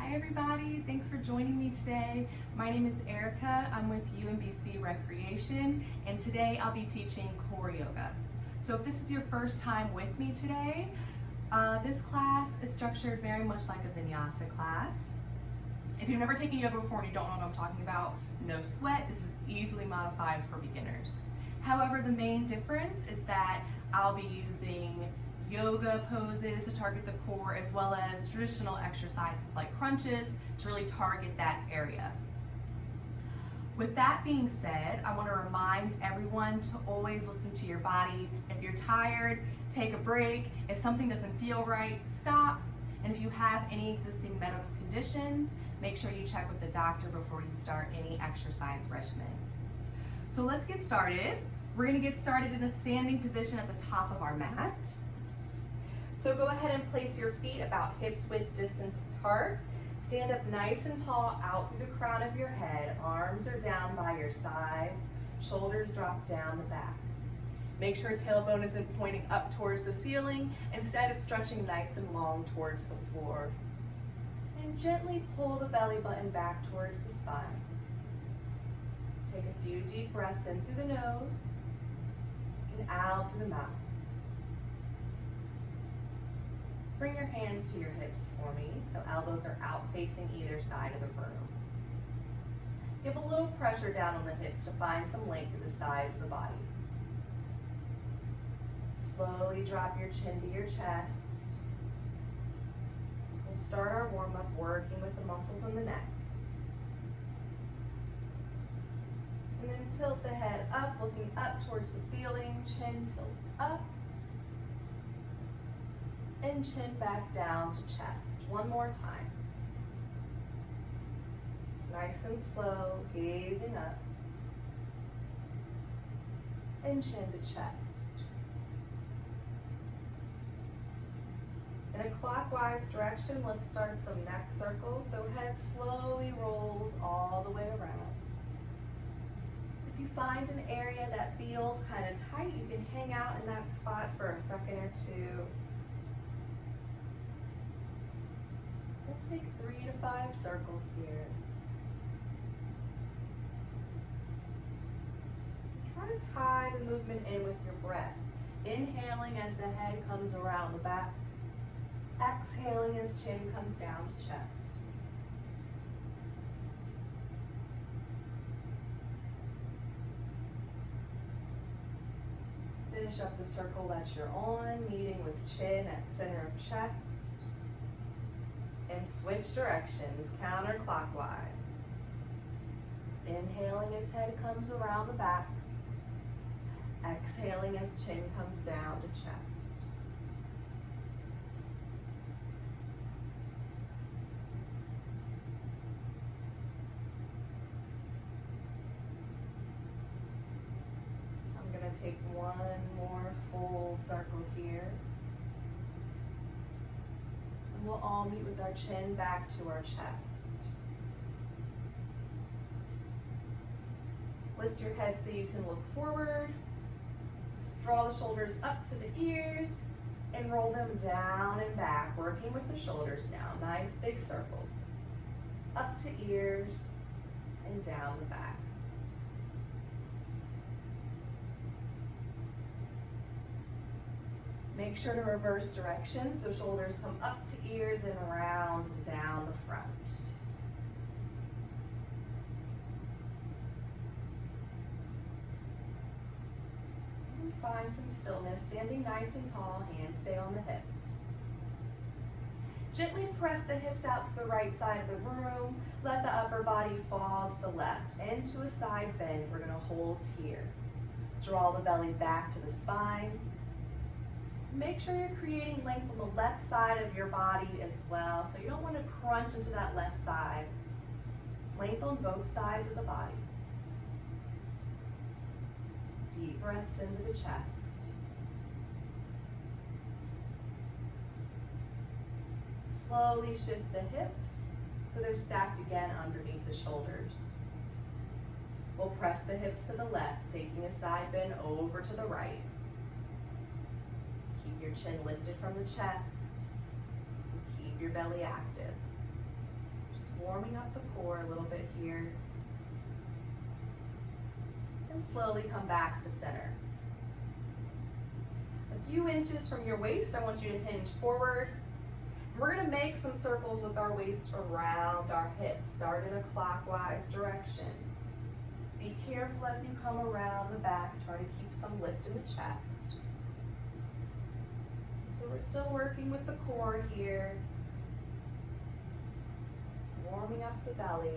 Hi everybody, thanks for joining me today. My name is Erica, I'm with UMBC Recreation, and today I'll be teaching core yoga. So if this is your first time with me today, this class is structured very much like a vinyasa class. If you've never taken yoga before and you don't know what I'm talking about, no sweat, this is easily modified for beginners. However, the main difference is that I'll be using yoga poses to target the core, as well as traditional exercises like crunches to really target that area. With that being said, I want to remind everyone to always listen to your body. If you're tired, take a break. If something doesn't feel right, stop. And if you have any existing medical conditions, make sure you check with the doctor before you start any exercise regimen. So let's get started. We're going to get started in a standing position at the top of our mat. So go ahead and place your feet about hips width distance apart. Stand up nice and tall out through the crown of your head. Arms are down by your sides. Shoulders drop down the back. Make sure tailbone isn't pointing up towards the ceiling. Instead, it's stretching nice and long towards the floor. And gently pull the belly button back towards the spine. Take a few deep breaths in through the nose and out through the mouth. Bring your hands to your hips for me, so elbows are out facing either side of the room. Give a little pressure down on the hips to find some length at the sides of the body. Slowly drop your chin to your chest. We'll start our warm-up working with the muscles in the neck. And then tilt the head up, looking up towards the ceiling. Chin tilts up. And chin back down to chest. One more time. Nice and slow, gazing up. And chin to chest. In a clockwise direction, let's start some neck circles. So head slowly rolls all the way around. If you find an area that feels kind of tight, you can hang out in that spot for a second or two. We'll take 3 to 5 circles here. Try to tie the movement in with your breath. Inhaling as the head comes around the back. Exhaling as chin comes down to chest. Finish up the circle that you're on, meeting with chin at center of chest. And switch directions, counterclockwise. Inhaling as head comes around the back. Exhaling as chin comes down to chest. I'm going to take one more full circle here. We'll all meet with our chin back to our chest. Lift your head so you can look forward. Draw the shoulders up to the ears and roll them down and back, working with the shoulders now. Nice big circles. Up to ears and down the back. Make sure to reverse direction so shoulders come up to ears and around and down the front. And find some stillness, standing nice and tall, hands stay on the hips. Gently press the hips out to the right side of the room. Let the upper body fall to the left. Into a side bend, we're going to hold here. Draw the belly back to the spine. Make sure you're creating length on the left side of your body as well. So you don't want to crunch into that left side. Length on both sides of the body. Deep breaths into the chest. Slowly shift the hips so they're stacked again underneath the shoulders. We'll press the hips to the left, taking a side bend over to the right. Keep your chin lifted from the chest. Keep your belly active. Just warming up the core a little bit here. And slowly come back to center. A few inches from your waist, I want you to hinge forward. We're going to make some circles with our waist around our hips. Start in a clockwise direction. Be careful as you come around the back. Try to keep some lift in the chest. So we're still working with the core here. Warming up the belly.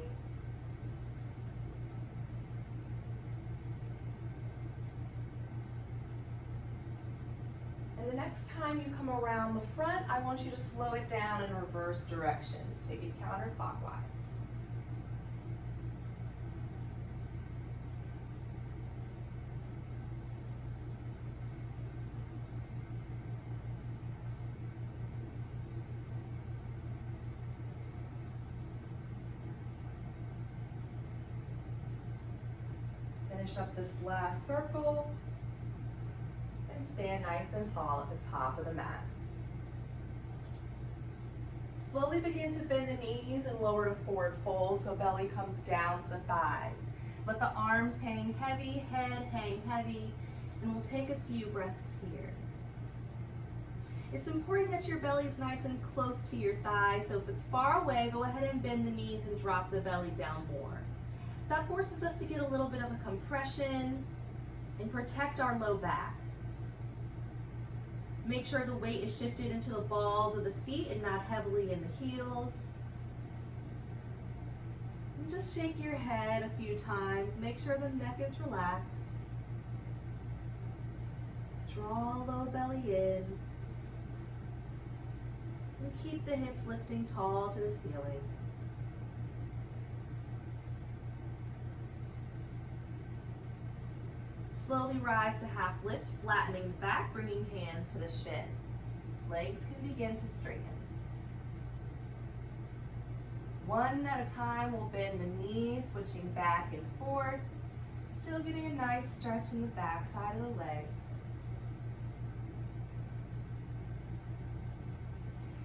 And the next time you come around the front, I want you to slow it down in reverse directions. Take it counterclockwise. Finish up this last circle. Stand nice and tall at the top of the mat. Slowly begin to bend the knees and lower to forward fold so belly comes down to the thighs. Let the arms hang heavy, head hang heavy, and we'll take a few breaths here. It's important that your belly is nice and close to your thighs, so if it's far away, go ahead and bend the knees and drop the belly down more. That forces us to get a little bit of a compression and protect our low back. Make sure the weight is shifted into the balls of the feet and not heavily in the heels. And just shake your head a few times. Make sure the neck is relaxed. Draw low belly in. And keep the hips lifting tall to the ceiling. Slowly rise to half lift, flattening the back, bringing hands to the shins. Legs can begin to straighten. One at a time, we'll bend the knees, switching back and forth. Still getting a nice stretch in the back side of the legs.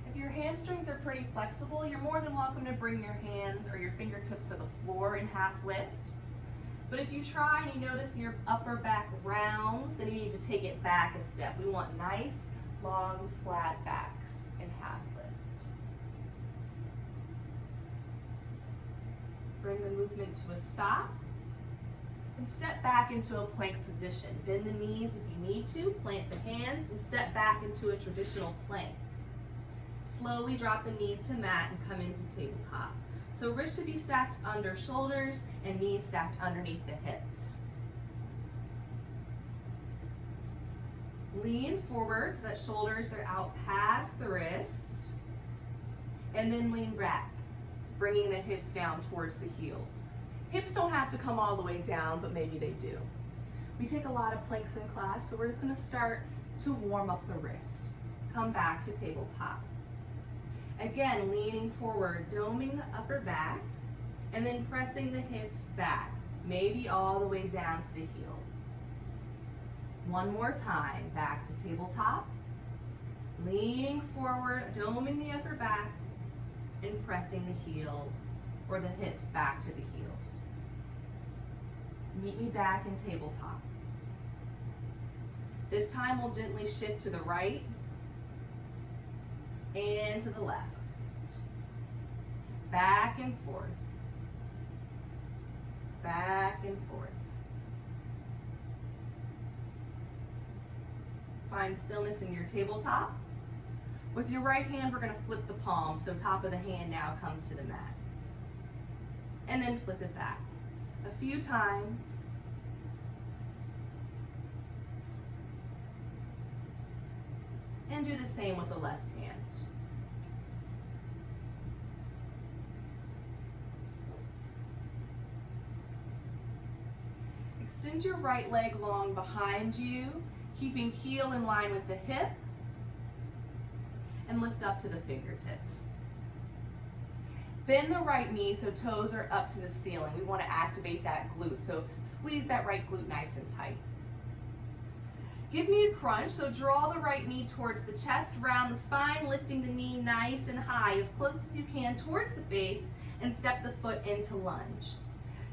If your hamstrings are pretty flexible, you're more than welcome to bring your hands or your fingertips to the floor in half lift. But if you try and you notice your upper back rounds, then you need to take it back a step. We want nice, long, flat backs in half lift. Bring the movement to a stop and step back into a plank position. Bend the knees if you need to, plant the hands, and step back into a traditional plank. Slowly drop the knees to mat and come into tabletop. So wrists should be stacked under shoulders and knees stacked underneath the hips. Lean forward so that shoulders are out past the wrist. And then lean back, bringing the hips down towards the heels. Hips don't have to come all the way down, but maybe they do. We take a lot of planks in class, so we're just going to start to warm up the wrist. Come back to tabletop. Again, leaning forward, doming the upper back, and then pressing the hips back, maybe all the way down to the heels. One more time, back to tabletop. Leaning forward, doming the upper back, and pressing the heels, or the hips back to the heels. Meet me back in tabletop. This time we'll gently shift to the right, and to the left. Back and forth. Back and forth. Find stillness in your tabletop. With your right hand, we're going to flip the palm, so top of the hand now comes to the mat. And then flip it back. A few times. And do the same with the left hand. Extend your right leg long behind you, keeping heel in line with the hip, and lift up to the fingertips. Bend the right knee so toes are up to the ceiling. We want to activate that glute, so squeeze that right glute nice and tight. Give me a crunch, so draw the right knee towards the chest, round the spine, lifting the knee nice and high, as close as you can towards the face, and step the foot into lunge.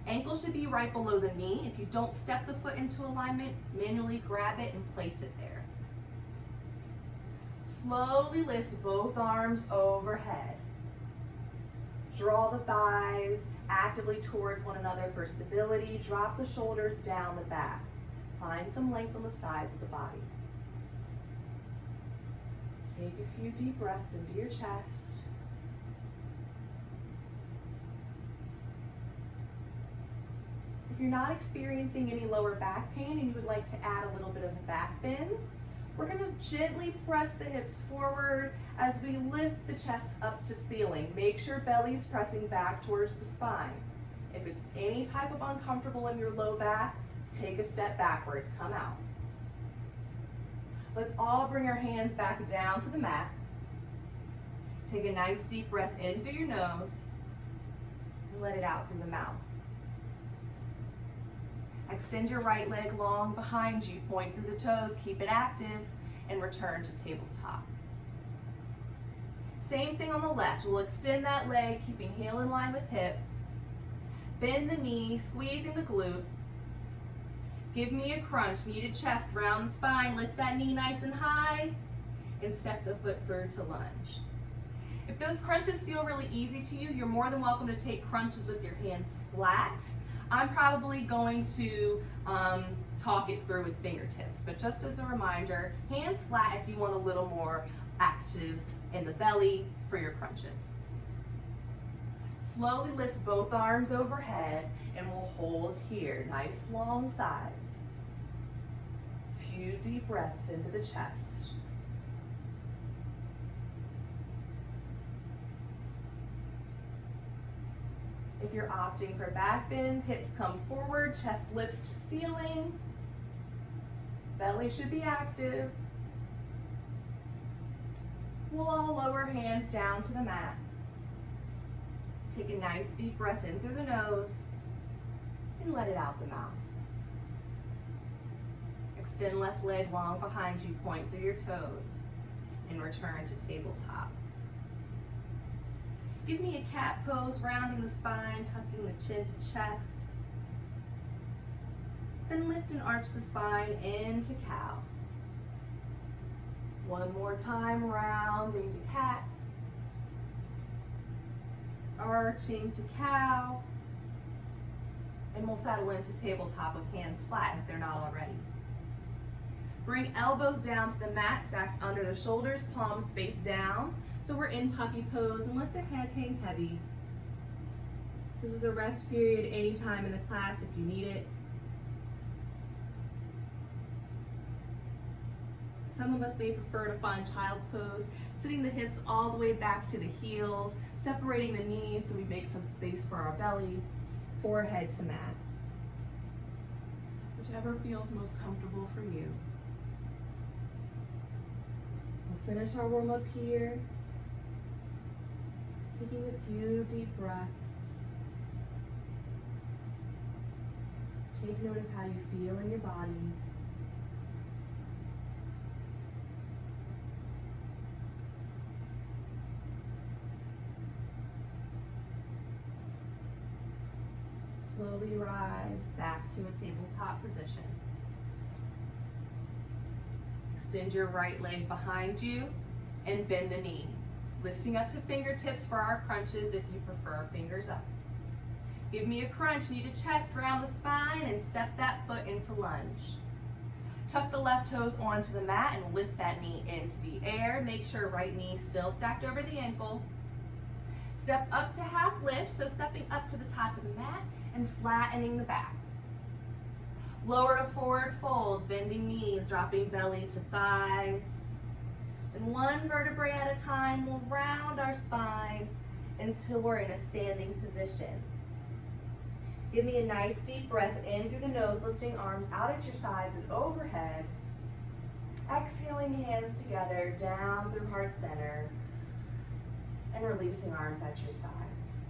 Ankle should be right below the knee. If you don't step the foot into alignment, manually grab it and place it there. Slowly lift both arms overhead. Draw the thighs actively towards one another for stability. Drop the shoulders down the back. Find some length on the sides of the body. Take a few deep breaths into your chest. If you're not experiencing any lower back pain and you would like to add a little bit of a back bend, we're going to gently press the hips forward as we lift the chest up to ceiling. Make sure belly is pressing back towards the spine. If it's any type of uncomfortable in your low back, take a step backwards, come out. Let's all bring our hands back down to the mat. Take a nice deep breath in through your nose and let it out through the mouth. Extend your right leg long behind you, point through the toes, keep it active, and return to tabletop. Same thing on the left. We'll extend that leg, keeping heel in line with hip. Bend the knee, squeezing the glute. Give me a crunch, knee to chest, round the spine, lift that knee nice and high, and step the foot through to lunge. If those crunches feel really easy to you, you're more than welcome to take crunches with your hands flat. I'm probably going to talk it through with fingertips, but just as a reminder, hands flat if you want a little more active in the belly for your crunches. Slowly lift both arms overhead and we'll hold here, nice long sides. Few deep breaths into the chest. If you're opting for back bend, hips come forward, chest lifts to ceiling. Belly should be active. We'll all lower hands down to the mat. Take a nice deep breath in through the nose and let it out the mouth. Extend left leg long behind you, point through your toes, and return to tabletop. Give me a cat pose, rounding the spine, tucking the chin to chest. Then lift and arch the spine into cow. One more time, rounding to cat. Arching to cow. And we'll settle into tabletop with hands flat if they're not already. Bring elbows down to the mat, stacked under the shoulders, palms face down. So we're in puppy pose, and let the head hang heavy. This is a rest period anytime in the class if you need it. Some of us may prefer to find child's pose, sitting the hips all the way back to the heels, separating the knees so we make some space for our belly, forehead to mat. Whichever feels most comfortable for you. We'll finish our warm-up here. Taking a few deep breaths. Take note of how you feel in your body. Slowly rise back to a tabletop position. Extend your right leg behind you and bend the knee. Lifting up to fingertips for our crunches if you prefer fingers up. Give me a crunch, knee to chest, round the spine, and step that foot into lunge. Tuck the left toes onto the mat and lift that knee into the air. Make sure right knee still stacked over the ankle. Step up to half lift, so stepping up to the top of the mat and flattening the back. Lower to forward fold, bending knees, dropping belly to thighs. And one vertebrae at a time, we'll round our spines until we're in a standing position. Give me a nice deep breath in through the nose, lifting arms out at your sides and overhead. Exhaling hands together, down through heart center, and releasing arms at your sides.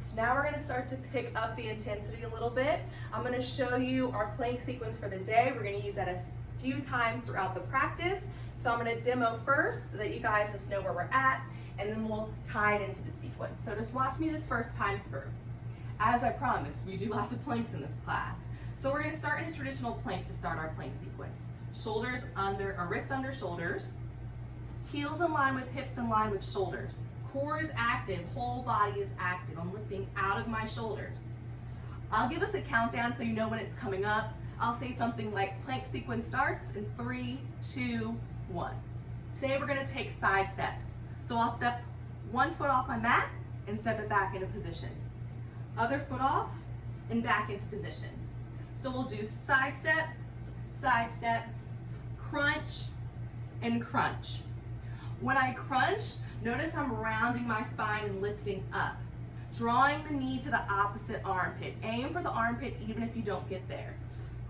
So now we're going to start to pick up the intensity a little bit. I'm going to show you our plank sequence for the day. We're going to use that a few times throughout the practice. So I'm gonna demo first so that you guys just know where we're at, and then we'll tie it into the sequence. So just watch me this first time through. As I promised, we do lots of planks in this class. So we're gonna start in a traditional plank to start our plank sequence. Shoulders under, or wrists under shoulders, heels in line with hips in line with shoulders. Core is active, whole body is active. I'm lifting out of my shoulders. I'll give us a countdown so you know when it's coming up. I'll say something like plank sequence starts in 3, 2, 1. Today we're gonna take side steps. So I'll step one foot off my mat and step it back into position. Other foot off and back into position. So we'll do side step, crunch, and crunch. When I crunch, notice I'm rounding my spine and lifting up. Drawing the knee to the opposite armpit. Aim for the armpit even if you don't get there.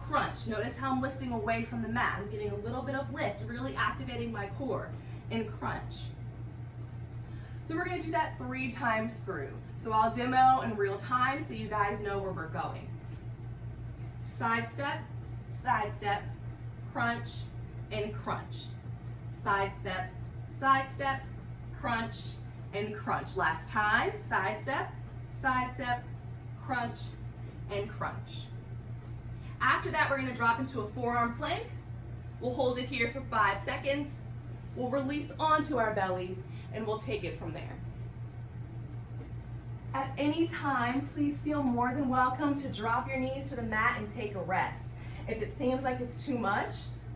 Crunch, notice how I'm lifting away from the mat. I'm getting a little bit of lift, really activating my core. And crunch. So we're gonna do that 3 times through. So I'll demo in real time so you guys know where we're going. Side step, crunch, and crunch. Side step, crunch, and crunch. Last time, side step, crunch, and crunch. After that, we're gonna drop into a forearm plank. We'll hold it here for 5 seconds. We'll release onto our bellies, and we'll take it from there. At any time, please feel more than welcome to drop your knees to the mat and take a rest. If it seems like it's too much,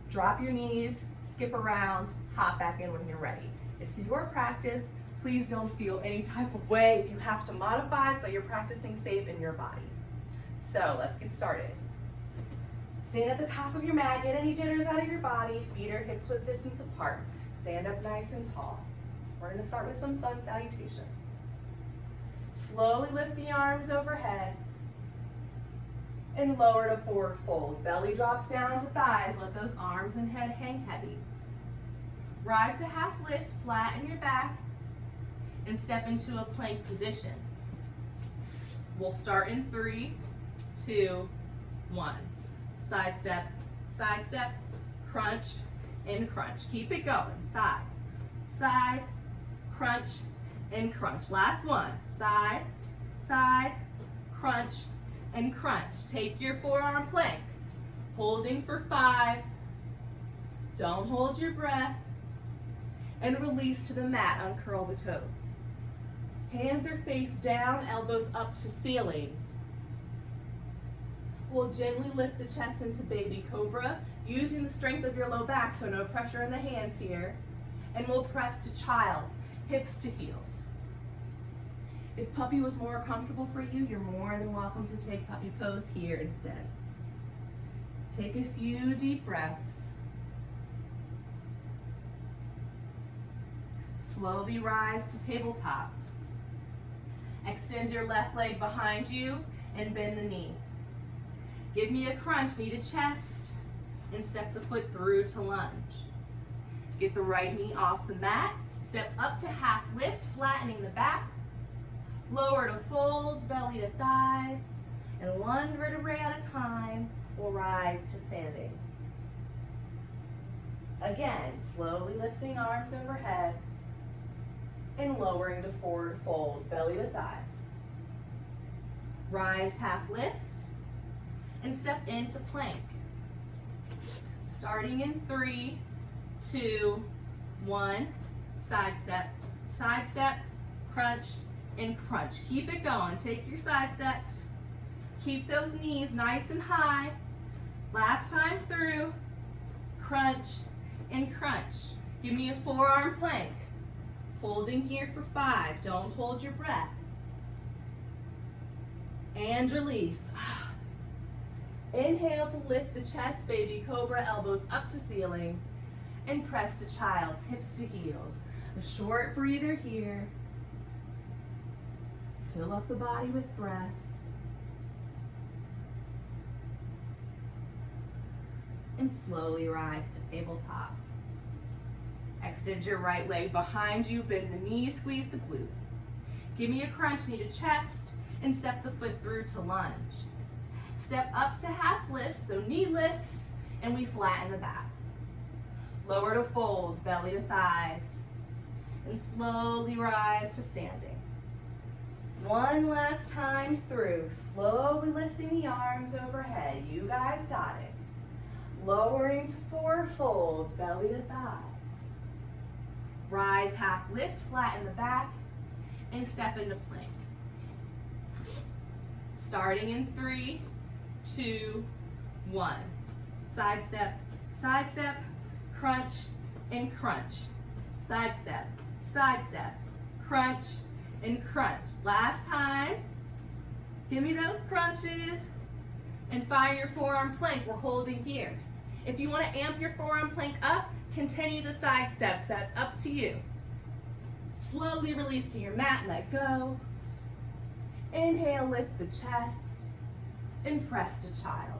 drop your knees, skip around, hop back in when you're ready. It's your practice. Please don't feel any type of way if you have to modify so that you're practicing safe in your body. So let's get started. Stand at the top of your mat, get any jitters out of your body, feet or hips width distance apart. Stand up nice and tall. We're gonna start with some sun salutations. Slowly lift the arms overhead and lower to forward fold. Belly drops down to thighs, let those arms and head hang heavy. Rise to half lift, flatten your back, and step into a plank position. We'll start in 3, 2, 1. Side step, crunch, and crunch. Keep it going. Side, crunch, and crunch. Last one. Side, crunch, and crunch. Take your forearm plank. Holding for 5. Don't hold your breath. And release to the mat. Uncurl the toes. Hands are face down, elbows up to ceiling. We'll gently lift the chest into baby cobra, using the strength of your low back, so no pressure in the hands here. And we'll press to child, hips to heels. If puppy was more comfortable for you, you're more than welcome to take puppy pose here instead. Take a few deep breaths. Slowly rise to tabletop. Extend your left leg behind you and bend the knee. Give me a crunch, knee to chest, and step the foot through to lunge. Get the right knee off the mat, step up to half lift, flattening the back. Lower to fold, belly to thighs, and one vertebrae at a time, we'll rise to standing. Again, slowly lifting arms overhead and lowering to forward folds, belly to thighs. Rise, half lift, and step into plank. Starting in 3, 2, 1, side step, crunch, and crunch. Keep it going. Take your side steps. Keep those knees nice and high. Last time through, crunch and crunch. Give me a forearm plank. Holding here for 5. Don't hold your breath. And release. Inhale to lift the chest, baby cobra, elbows up to ceiling. And press to child's, hips to heels. A short breather here. Fill up the body with breath. And slowly rise to tabletop. Extend your right leg behind you, bend the knee, squeeze the glute. Give me a crunch, knee to chest, and step the foot through to lunge. Step up to half lift, so knee lifts, and we flatten the back. Lower to folds, belly to thighs. And slowly rise to standing. One last time through, slowly lifting the arms overhead. You guys got it. Lowering to forward folds, belly to thighs. Rise, half lift, flatten the back, and step into plank. Starting in 3, 2, 1. Side step, crunch, and crunch. Side step, crunch, and crunch. Last time. Give me those crunches. And find your forearm plank. We're holding here. If you want to amp your forearm plank up, continue the side steps. That's up to you. Slowly release to your mat, let go. Inhale, lift the chest, and press to child's.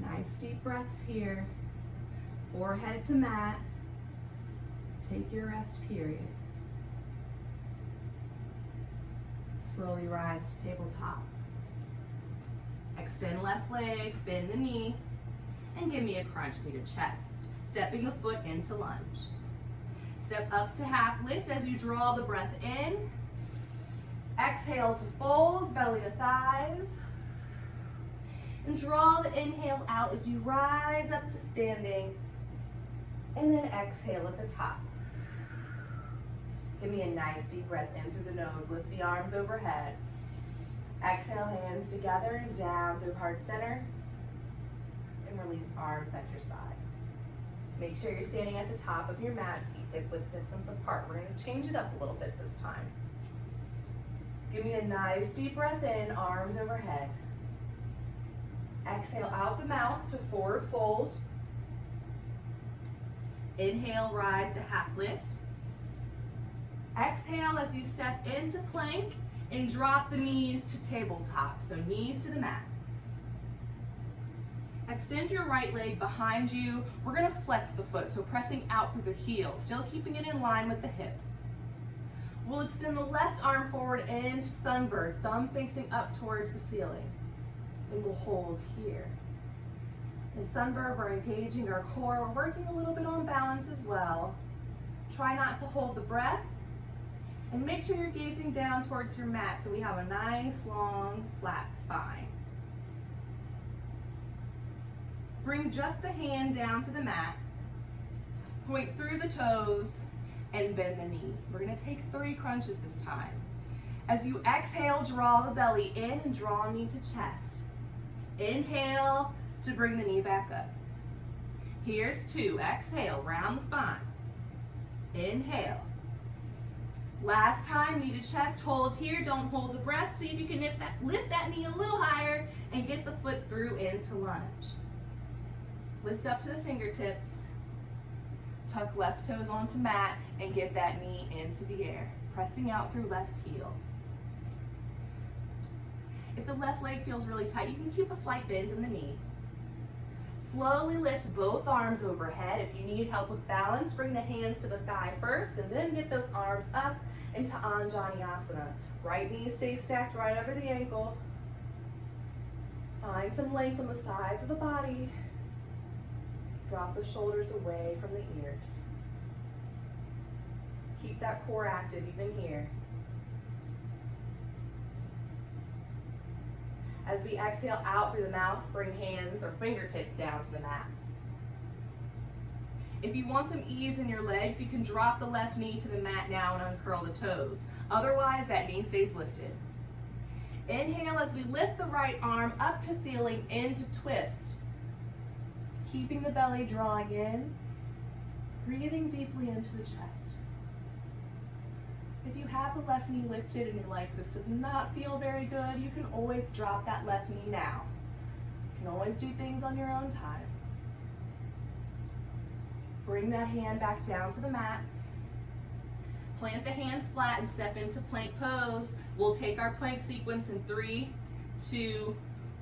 Nice deep breaths here. Forehead to mat. Take your rest period. Slowly rise to tabletop. Extend left leg, bend the knee, and give me a crunch knee to chest. Stepping the foot into lunge. Step up to half lift as you draw the breath in. Exhale to folds, belly to thighs. And draw the inhale out as you rise up to standing. And then exhale at the top. Give me a nice deep breath in through the nose. Lift the arms overhead. Exhale, hands together and down through heart center. And release arms at your sides. Make sure you're standing at the top of your mat, feet hip width distance apart. We're going to change it up a little bit this time. Give me a nice deep breath in, arms overhead. Exhale out the mouth to forward fold. Inhale, rise to half lift. Exhale as you step into plank and drop the knees to tabletop. So knees to the mat. Extend your right leg behind you. We're going to flex the foot, so pressing out through the heel, still keeping it in line with the hip. We'll extend the left arm forward into sunbird, thumb facing up towards the ceiling. And we'll hold here. In sunbird, we're engaging our core. We're working a little bit on balance as well. Try not to hold the breath. And make sure you're gazing down towards your mat so we have a nice, long, flat spine. Bring just the hand down to the mat. Point through the toes and bend the knee. We're going to take 3 crunches this time. As you exhale, draw the belly in and draw knee to chest. Inhale to bring the knee back up. Here's 2. Exhale, round the spine. Inhale. Last time, knee to chest, hold here, don't hold the breath. See if you can lift that knee a little higher and get the foot through into lunge. Lift up to the fingertips. Tuck left toes onto mat and get that knee into the air. Pressing out through left heel. If the left leg feels really tight, you can keep a slight bend in the knee. Slowly lift both arms overhead. If you need help with balance, bring the hands to the thigh first and then get those arms up into Anjaneyasana. Right knee stays stacked right over the ankle. Find some length on the sides of the body. Drop the shoulders away from the ears. Keep that core active even here. As we exhale out through the mouth, bring hands or fingertips down to the mat. If you want some ease in your legs, you can drop the left knee to the mat now and uncurl the toes. Otherwise, that knee stays lifted. Inhale as we lift the right arm up to ceiling into twist. Keeping the belly drawing in, breathing deeply into the chest. If you have the left knee lifted and you're like, this does not feel very good, you can always drop that left knee now. You can always do things on your own time. Bring that hand back down to the mat. Plant the hands flat and step into plank pose. We'll take our plank sequence in 3, 2,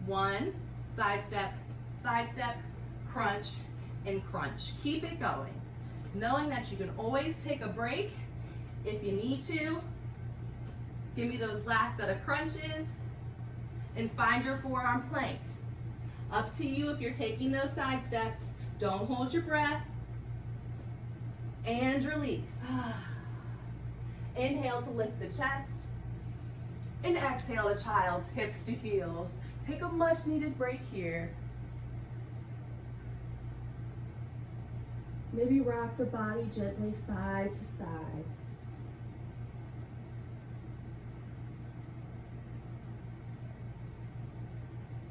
1. Side step, crunch, and crunch. Keep it going, knowing that you can always take a break if you need to. Give me those last set of crunches and find your forearm plank. Up to you if you're taking those side steps. Don't hold your breath. And release. Inhale to lift the chest. And exhale to child's hips to heels. Take a much needed break here. Maybe rock the body gently side to side.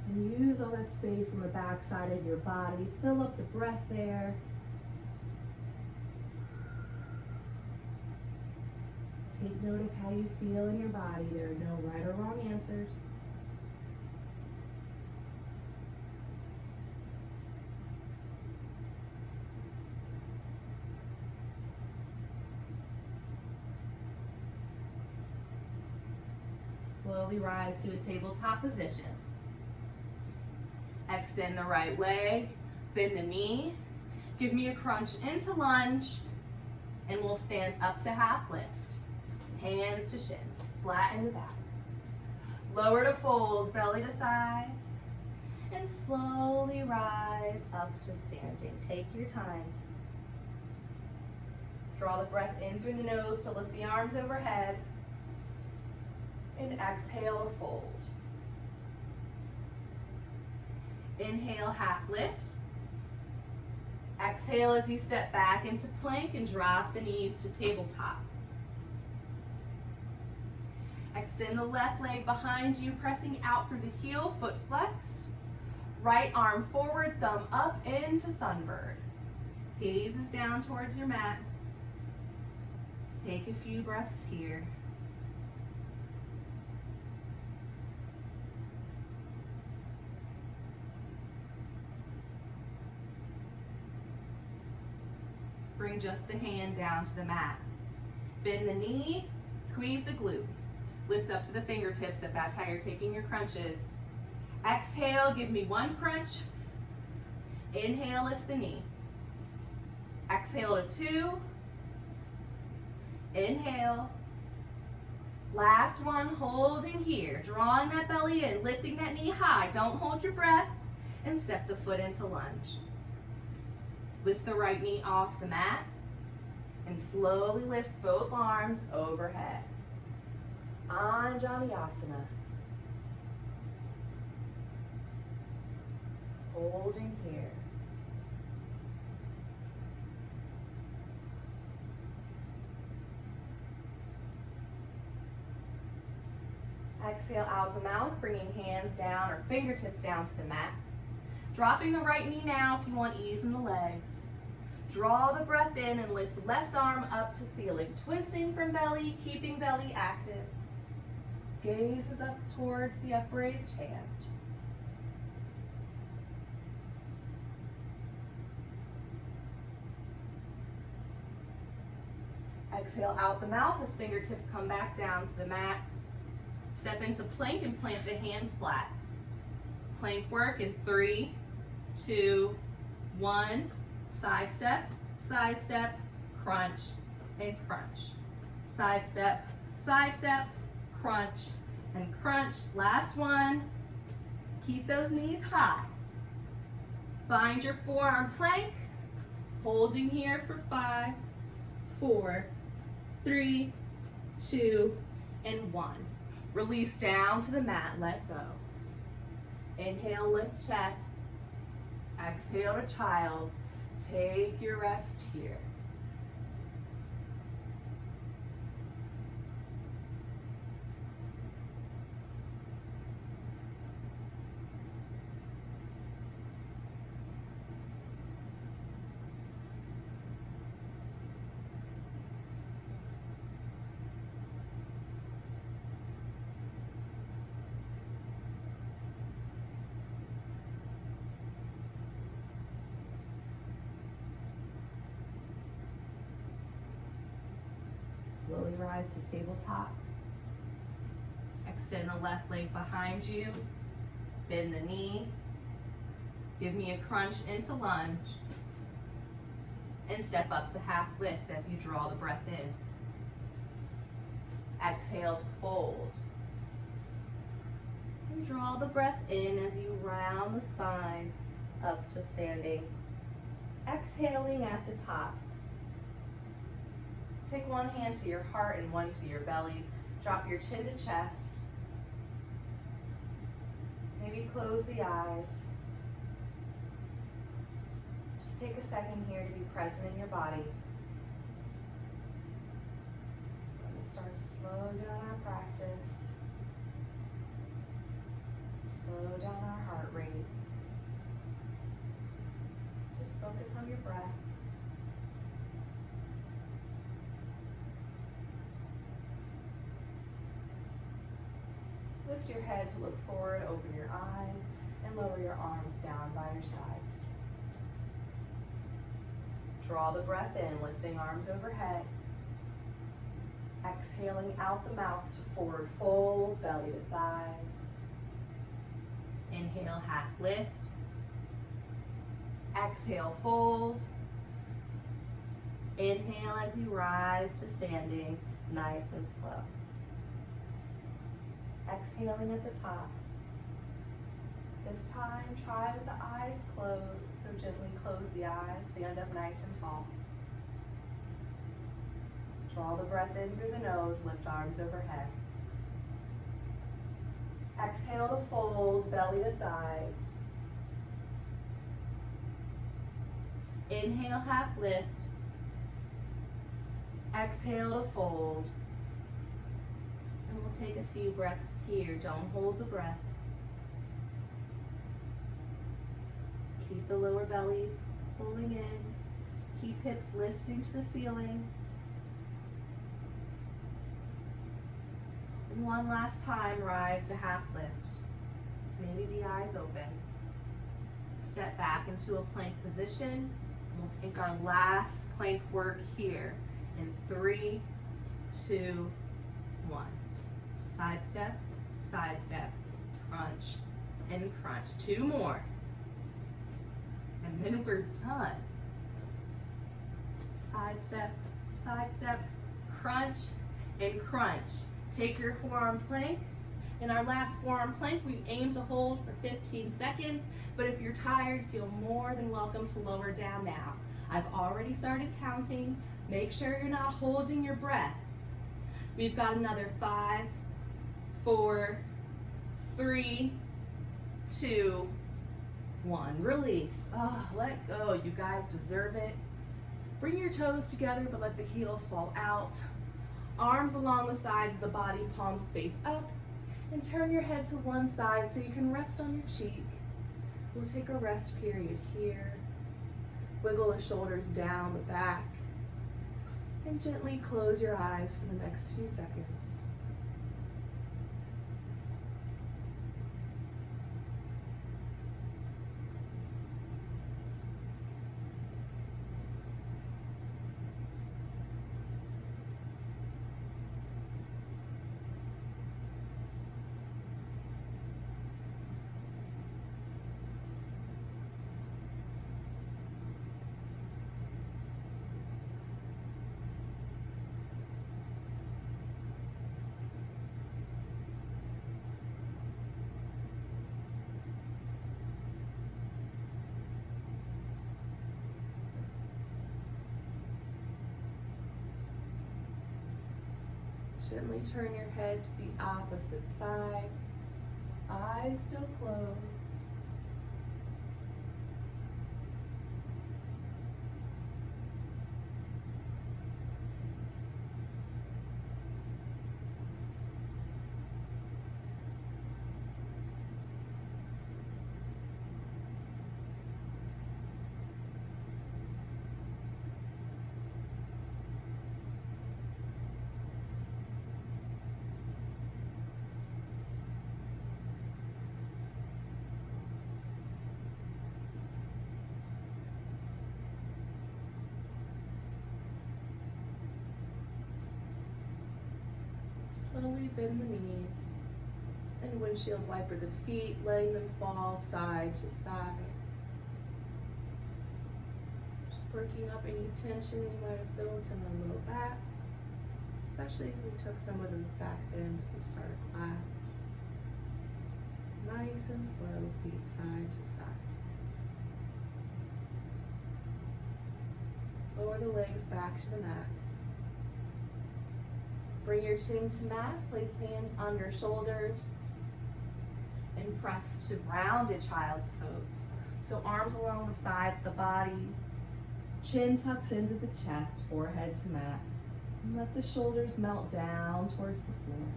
And use all that space on the back side of your body. Fill up the breath there. Take note of how you feel in your body. There are no right or wrong answers. Slowly rise to a tabletop position. Extend the right leg, bend the knee. Give me a crunch into lunge, and we'll stand up to half lift. Hands to shins, flatten the back. Lower to fold, belly to thighs, and slowly rise up to standing. Take your time. Draw the breath in through the nose to lift the arms overhead, and exhale to fold. Inhale, half lift. Exhale as you step back into plank and drop the knees to tabletop. Extend the left leg behind you, pressing out through the heel, foot flexed. Right arm forward, thumb up into sunbird. Gaze is down towards your mat. Take a few breaths here. Bring just the hand down to the mat. Bend the knee, squeeze the glute. Lift up to the fingertips if that's how you're taking your crunches. Exhale, give me one crunch. Inhale, lift the knee. Exhale to 2. Inhale. Last one, holding here. Drawing that belly in, lifting that knee high. Don't hold your breath. And step the foot into lunge. Lift the right knee off the mat and slowly lift both arms overhead. Anjaneyasana. Holding here. Exhale out the mouth, bringing hands down or fingertips down to the mat. Dropping the right knee now if you want ease in the legs. Draw the breath in and lift left arm up to ceiling. Twisting from belly, keeping belly active. Gaze is up towards the upraised hand. Exhale out the mouth as fingertips come back down to the mat. Step into plank and plant the hands flat. Plank work in 3, 2, 1. Side step, crunch, and crunch. Side step, crunch, and crunch. Last one. Keep those knees high. Find your forearm plank. Holding here for 5, 4, 3, 2, and 1. Release down to the mat, let go. Inhale, lift chest. Exhale to child's. Take your rest here. Slowly rise to tabletop. Extend the left leg behind you. Bend the knee. Give me a crunch into lunge. And step up to half lift as you draw the breath in. Exhale to fold. And draw the breath in as you round the spine up to standing. Exhaling at the top. Take one hand to your heart and one to your belly. Drop your chin to chest. Maybe close the eyes. Just take a second here to be present in your body. Let me start to slow down our practice. Slow down our heart rate. Just focus on your breath. Lift your head to look forward, open your eyes, and lower your arms down by your sides. Draw the breath in, lifting arms overhead. Exhaling out the mouth to forward fold, belly to thighs. Inhale, half lift. Exhale, fold. Inhale as you rise to standing, nice and slow. Exhaling at the top. This time, try with the eyes closed, so gently close the eyes, stand up nice and tall. Draw the breath in through the nose, lift arms overhead. Exhale to fold, belly to thighs. Inhale, half lift. Exhale to fold. And we'll take a few breaths here. Don't hold the breath. Keep the lower belly pulling in. Keep hips lifting to the ceiling. And one last time, rise to half lift. Maybe the eyes open. Step back into a plank position. We'll take our last plank work here in 3, 2, 1. Side step, crunch, and crunch. 2 more. And then we're done. Side step, crunch, and crunch. Take your forearm plank. In our last forearm plank, we aim to hold for 15 seconds, but if you're tired, feel more than welcome to lower down now. I've already started counting. Make sure you're not holding your breath. We've got another 5, 4, 3, 2, 1. Release. Oh, let go. You guys deserve it. Bring your toes together, but let the heels fall out. Arms along the sides of the body, palms face up. And turn your head to one side so you can rest on your cheek. We'll take a rest period here. Wiggle the shoulders down the back. And gently close your eyes for the next few seconds. Gently turn your head to the opposite side. Eyes still closed. Slowly bend the knees and windshield wiper the feet, letting them fall side to side. Just working up any tension you might have built in the low backs, especially if we took some of those back bends at the start of class. Nice and slow, feet side to side. Lower the legs back to the mat. Bring your chin to mat, place hands under shoulders, and press to rounded child's pose. So arms along the sides of the body, chin tucks into the chest, forehead to mat. And let the shoulders melt down towards the floor.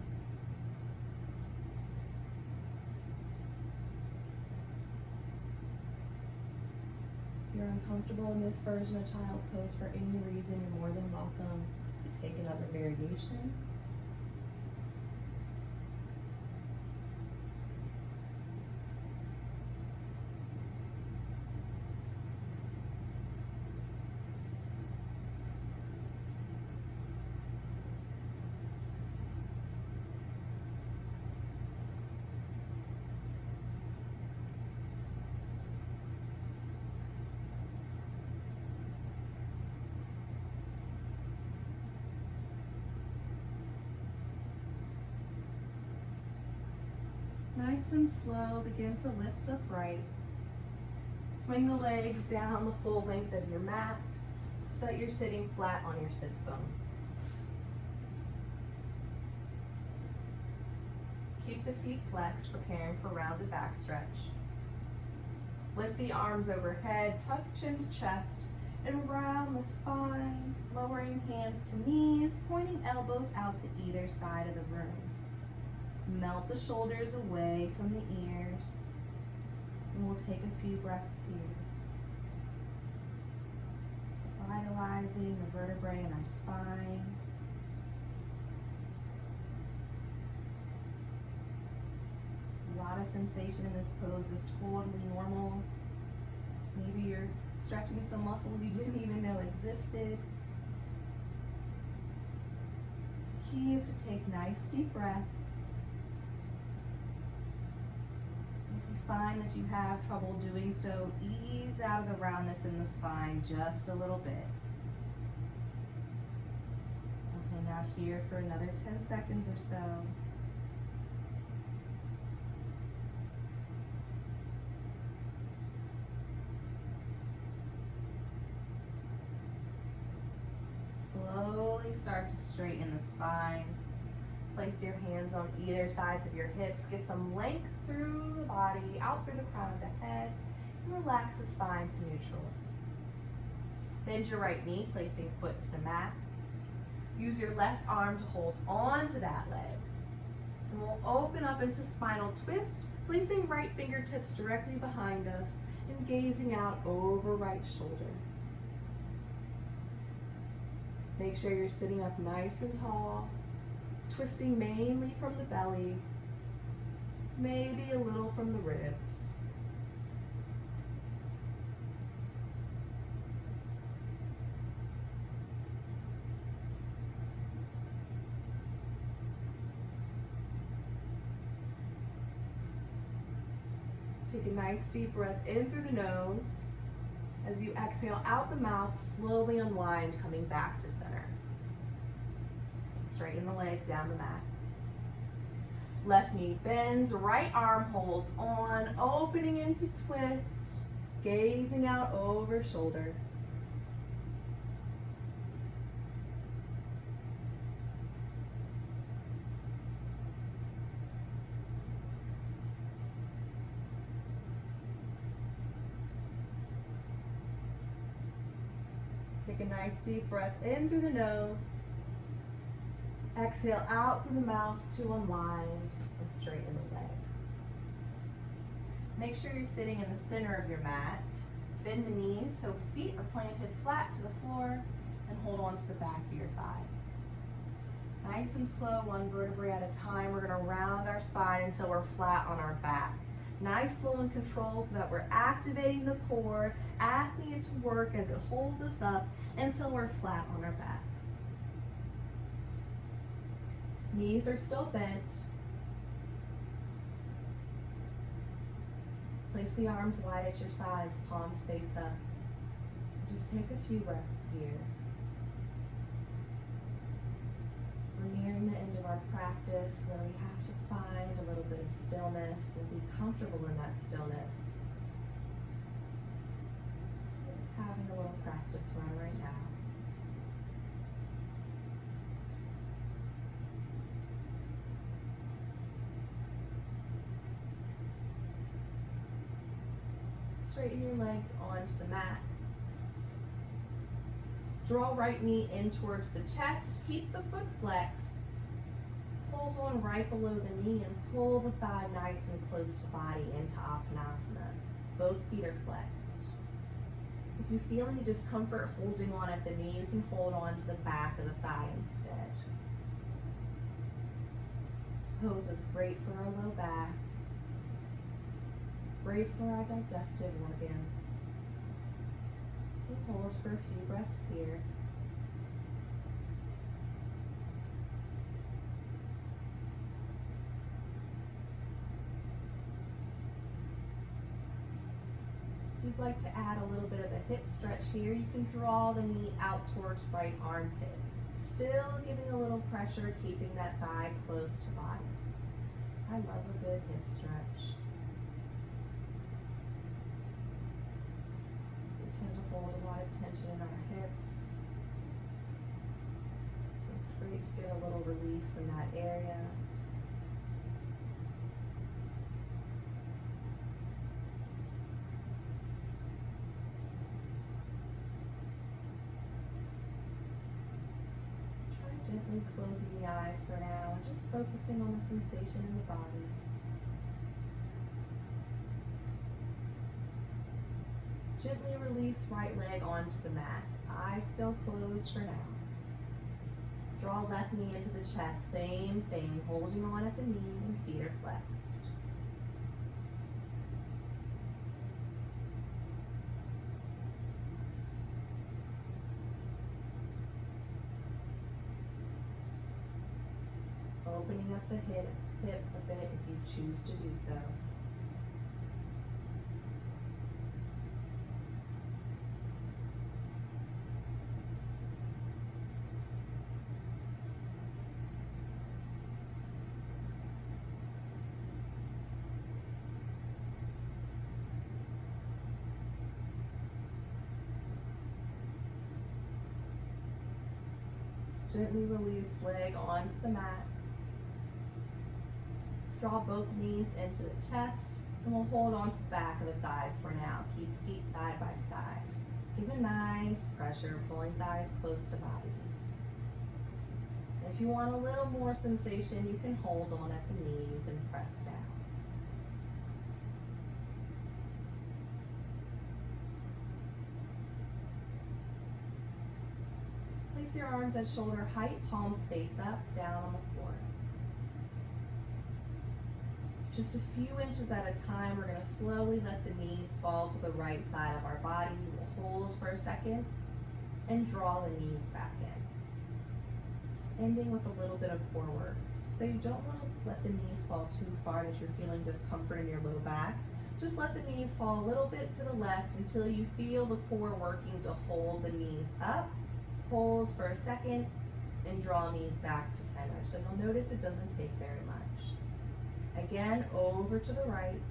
If you're uncomfortable in this version of child's pose for any reason, you're more than welcome to take another variation. Nice and slow, begin to lift upright. Swing the legs down the full length of your mat so that you're sitting flat on your sits bones. Keep the feet flexed, preparing for rounded back stretch. Lift the arms overhead, tuck chin to chest, and round the spine, lowering hands to knees, pointing elbows out to either side of the room. Melt the shoulders away from the ears, and we'll take a few breaths here. Vitalizing the vertebrae in our spine. A lot of sensation in this pose is totally normal. Maybe you're stretching some muscles you didn't even know existed. The key is to take nice deep breaths. Find that you have trouble doing so, ease out of the roundness in the spine just a little bit. Okay, now here for another 10 seconds or so. Slowly start to straighten the spine. Place your hands on either sides of your hips. Get some length through the body, out through the crown of the head, and relax the spine to neutral. Bend your right knee, placing foot to the mat. Use your left arm to hold on to that leg. And we'll open up into spinal twist, placing right fingertips directly behind us and gazing out over right shoulder. Make sure you're sitting up nice and tall, twisting mainly from the belly, maybe a little from the ribs. Take a nice deep breath in through the nose. As you exhale out the mouth, slowly unwind, coming back to center. Straighten the leg down the mat. Left knee bends, right arm holds on, opening into twist, gazing out over shoulder. Take a nice deep breath in through the nose. Exhale out through the mouth to unwind and straighten the leg. Make sure you're sitting in the center of your mat. Bend the knees so feet are planted flat to the floor and hold on to the back of your thighs. Nice and slow, one vertebrae at a time. We're going to round our spine until we're flat on our back. Nice, slow, and controlled so that we're activating the core, asking it to work as it holds us up until we're flat on our backs. Knees are still bent. Place the arms wide at your sides, palms face up. Just take a few breaths here. We're nearing the end of our practice. practice where we have to find a little bit of stillness and be comfortable in that stillness. Just having a little practice run right now. Straighten your legs onto the mat. Draw right knee in towards the chest. Keep the foot flexed. Hold on right below the knee and pull the thigh nice and close to body into Appanasana. Both feet are flexed. If you feel any discomfort holding on at the knee, you can hold on to the back of the thigh instead. This pose is great for our low back, great for our digestive organs. We'll hold for a few breaths here. If you'd like to add a little bit of a hip stretch here, you can draw the knee out towards right armpit. Still giving a little pressure, keeping that thigh close to body. I love a good hip stretch. We tend to hold a lot of tension in our hips. So it's great to get a little release in that area. Gently closing the eyes for now and just focusing on the sensation in the body. Gently release right leg onto the mat. Eyes still closed for now. Draw left knee into the chest. Same thing, holding on at the knee and feet are flexed. Opening up the hip a bit if you choose to do so. Gently release leg onto the mat. Draw both knees into the chest, and we'll hold on to the back of the thighs for now. Keep feet side by side. Give a nice pressure, pulling thighs close to body. And if you want a little more sensation, you can hold on at the knees and press down. Place your arms at shoulder height, palms face up, down on the floor. Just a few inches at a time, we're going to slowly let the knees fall to the right side of our body. We'll hold for a second and draw the knees back in. Just ending with a little bit of core work. So you don't want to let the knees fall too far that you're feeling discomfort in your low back. Just let the knees fall a little bit to the left until you feel the core working to hold the knees up. Hold for a second and draw knees back to center. So you'll notice it doesn't take very much. Again, over to the right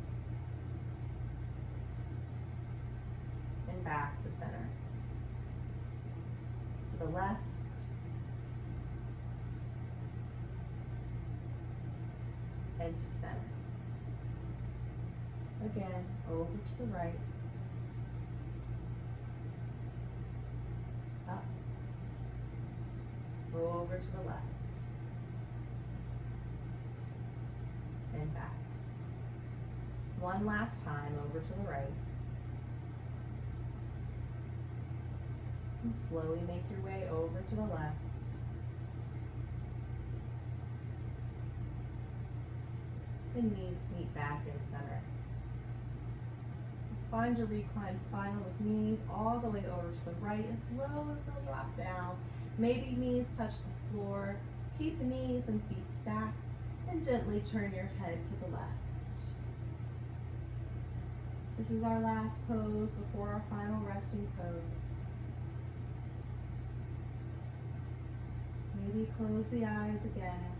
and back to center. To the left and to center. Again, over to the right, up, over to the left, and back. One last time, over to the right. And slowly make your way over to the left. The knees meet back in center. Spine to recline spinal with knees all the way over to the right, as low as they'll drop down. Maybe knees touch the floor. Keep the knees and feet stacked. And gently turn your head to the left. This is our last pose before our final resting pose. Maybe close the eyes again.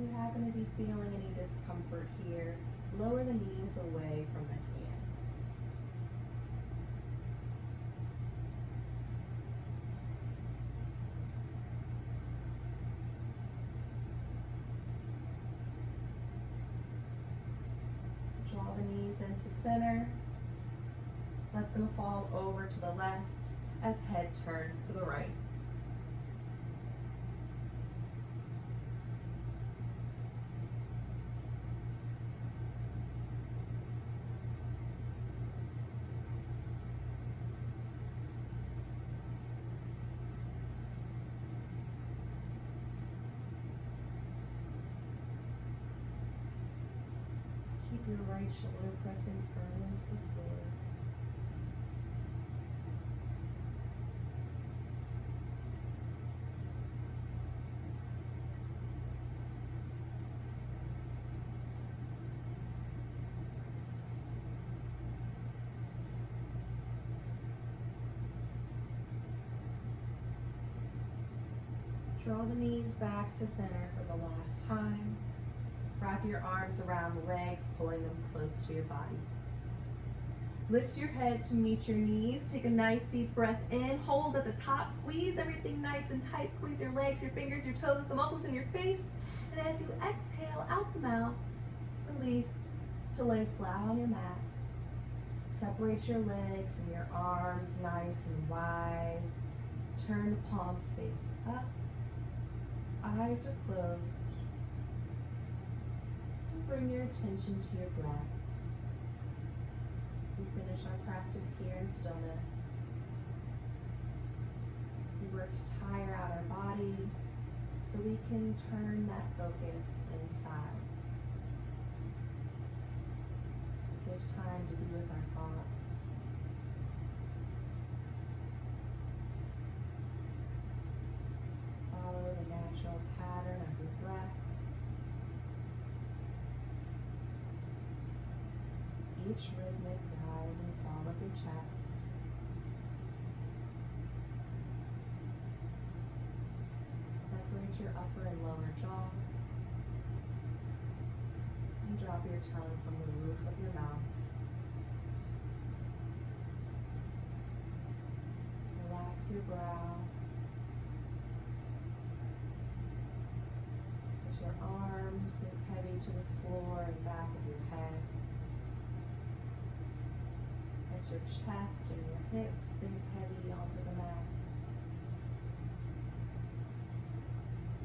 you happen to be feeling any discomfort here, lower the knees away from the hands. Draw the knees into center. Let them fall over to the left as head turns to the right. Keep your right shoulder pressing firm into the floor. Draw the knees back to center for the last time. Wrap your arms around the legs, pulling them close to your body. Lift your head to meet your knees. Take a nice deep breath in. Hold at the top. Squeeze everything nice and tight. Squeeze your legs, your fingers, your toes, the muscles in your face. And as you exhale out the mouth, release to lay flat on your mat. Separate your legs and your arms nice and wide. Turn the palms face up. Eyes are closed. And bring your attention to your breath. We finish our practice here in stillness. We work to tire out our body so we can turn that focus inside. Give time to be with our thoughts. Follow the natural pattern of your breath. Each rhythmic rise and fall of your chest. Separate your upper and lower jaw. And drop your tongue from the roof of your mouth. Relax your brow. Your arms sink heavy to the floor and back of your head. As your chest and your hips sink heavy onto the mat.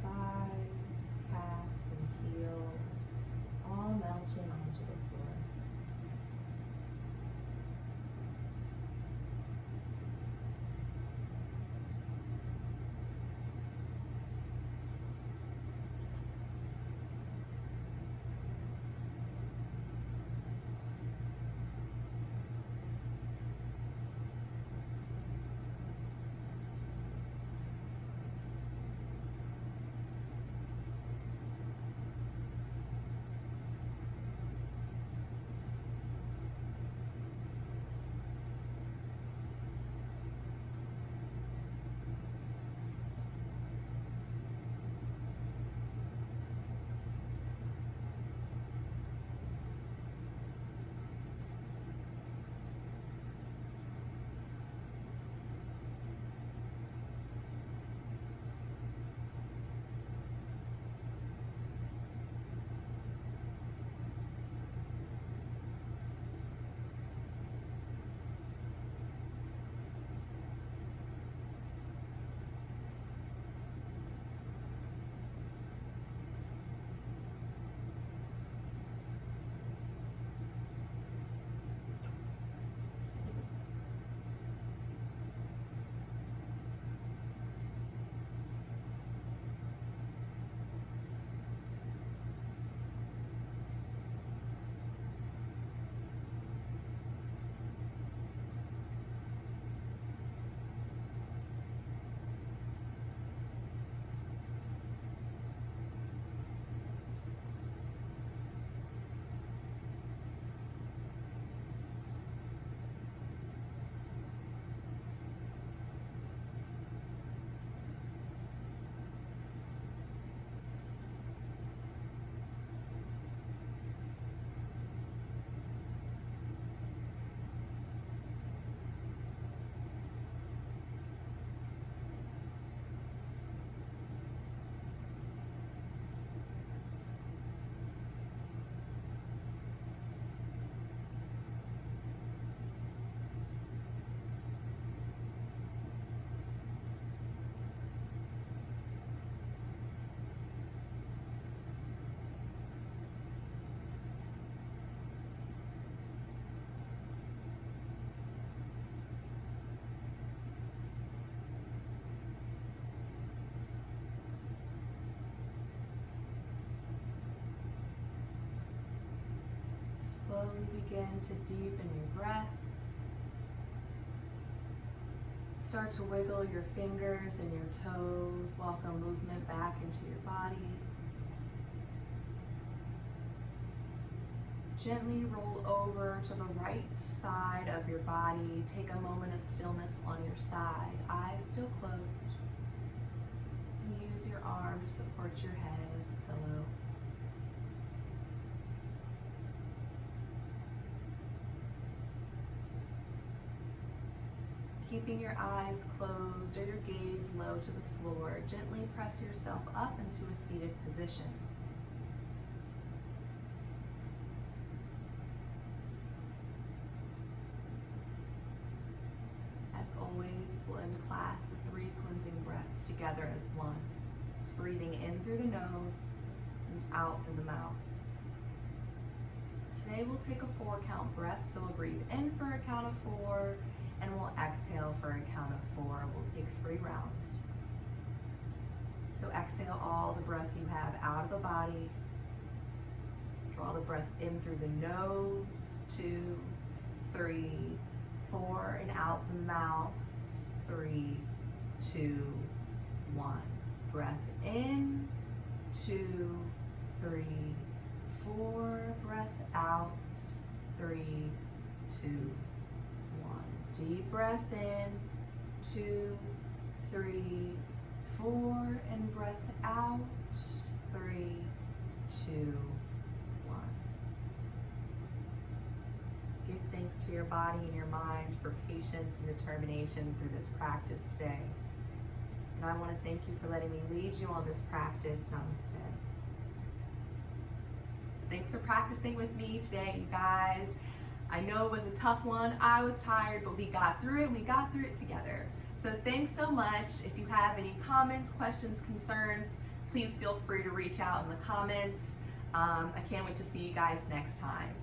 Thighs, calves, and heels all melting onto the floor. Slowly begin to deepen your breath. Start to wiggle your fingers and your toes. Welcome movement back into your body. Gently roll over to the right side of your body. Take a moment of stillness on your side. Eyes still closed. Use your arm to support your head as a pillow. Keeping your eyes closed or your gaze low to the floor, gently press yourself up into a seated position. As always, we'll end class with 3 cleansing breaths together as one. It's breathing in through the nose and out through the mouth. Today we'll take a 4-count breath, so we'll breathe in for a count of 4, and we'll exhale for a count of 4. We'll take 3 rounds. So exhale all the breath you have out of the body. Draw the breath in through the nose, 2, 3, 4, and out the mouth, 3, 2, 1. Breath in, 2, 3, 4. Breath out, 3, 2, 1. Deep breath in, 2, 3, 4, and breath out, 3, 2, 1. Give thanks to your body and your mind for patience and determination through this practice today. And I want to thank you for letting me lead you on this practice. Namaste. So thanks for practicing with me today, you guys. I know it was a tough one. I was tired, but we got through it, and we got through it together. So thanks so much. If you have any comments, questions, concerns, please feel free to reach out in the comments. I can't wait to see you guys next time.